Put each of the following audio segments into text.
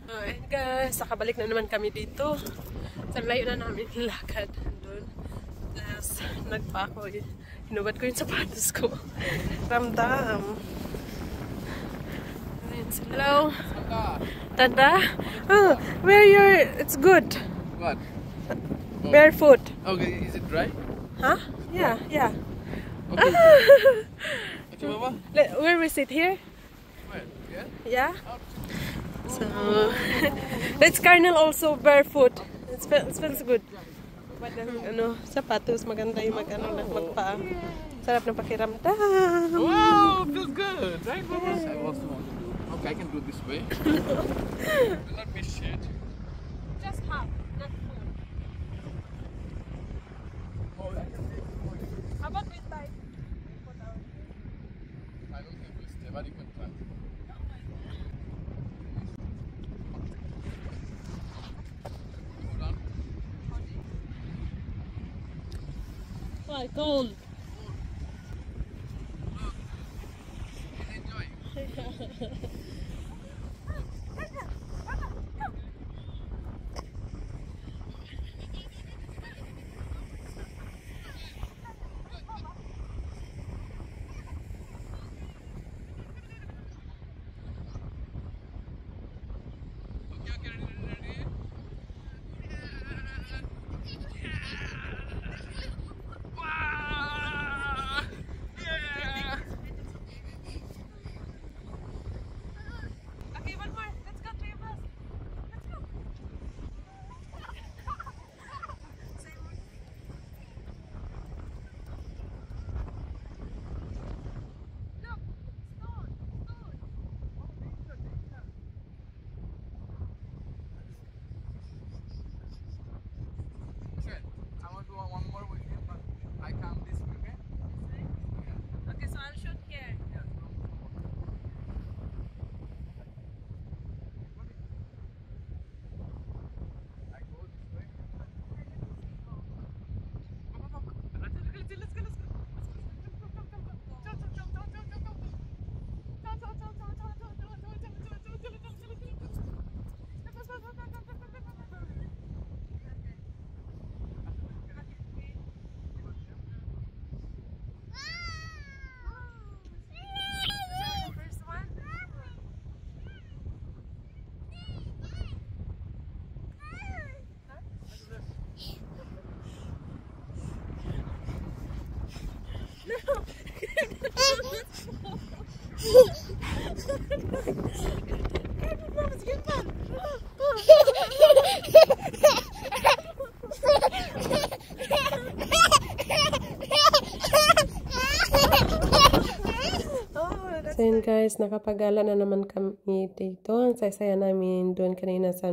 Ayun guys, nakabalik na naman kami dito. Sa layo na namin lakad doon. Tapos nagpa ako. Hinubad ko yung sapatos ko. Ramdam. Hello. Tanda? Oh, where you're... It's good. What? Oh. Barefoot. Okay, is it dry? Huh? Yeah, yeah. Okay. Okay, Mama? Where we sit here? Where? Yeah? Yeah? So, let's Carnel also barefoot. It feels good. Sapatos, maganda yung magpa. Sarap ng pakiramdam. Wow, feels good, right, Mama? Yes. I also want to do. Okay, I can do this way. Will not be shit. Just half, not full. Oh, I can take it for you. How about we buy? I don't think we'll stay, but you can try. Hold on. Why, cold. Enjoy. Okay, ready? Wow! Yeah! Okay, one more. Let's go, three of us. Let's go. Look, stone. Okay, I want to do one more with you, but I come this way, okay? Okay, so I'll shoot here. Yes. I go this way. Let's go. First one. So yun guys, nakapagala na naman kami dito. Ang saya namin doon kanina sa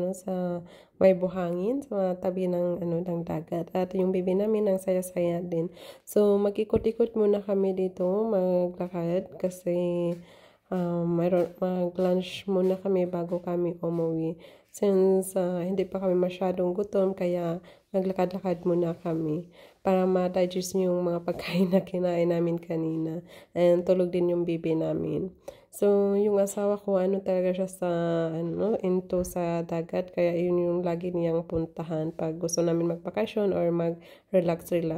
may buhangin, sa tabi ng ng dagat. At yung baby namin ang saya-saya din. So mag-ikot-ikot muna kami dito, maglakad kasi mag-lunch muna kami bago kami umuwi. Since hindi pa kami masyadong gutom, kaya maglakad-lakad muna kami para ma-digest yung mga pagkain na kinain namin kanina. And tulog din yung baby namin. So, yung asawa ko, talaga siya sa, into sa dagat. Kaya yun yung lagi niyang puntahan pag gusto namin magbakasyon or mag-relax. 3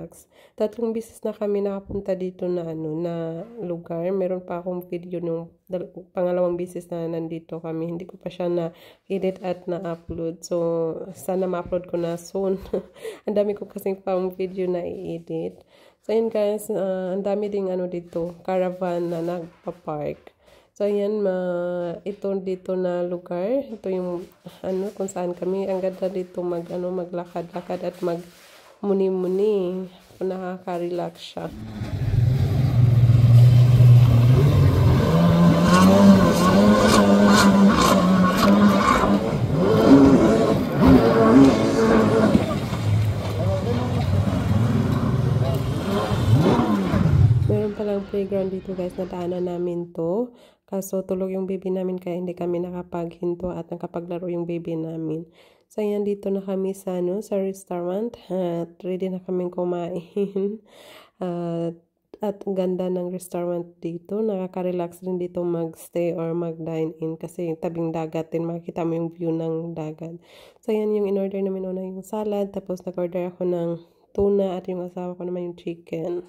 beses na kami nakapunta dito na, na lugar. Meron pa akong video nung pangalawang beses na nandito kami. Hindi ko pa siya na-edit at na-upload. So, sana ma-upload ko na soon. Ang dami ko kasing pang video na i-edit. So, yun guys, ang dami ding dito, caravan na nagpa-park. So, ayan, ito dito na lugar. Ito yung, kung saan kami. Ang ganda dito maglakad-lakad at mag-muni-muni. Nakaka-relax siya. Meron palang playground dito guys, nadaanan namin to. Kaso tulog yung baby namin kaya hindi kami nakapaghinto at nakapaglaro yung baby namin. So yan, dito na kami sa restaurant at ready na kaming kumain. At At ganda ng restaurant dito. Nakaka-relax din dito mag-stay or mag-dine in kasi tabing dagat din. Makikita mo yung view ng dagat. So, yan yung in-order namin una yung salad. Tapos, nag-order ako ng tuna at yung asawa ko naman yung chicken.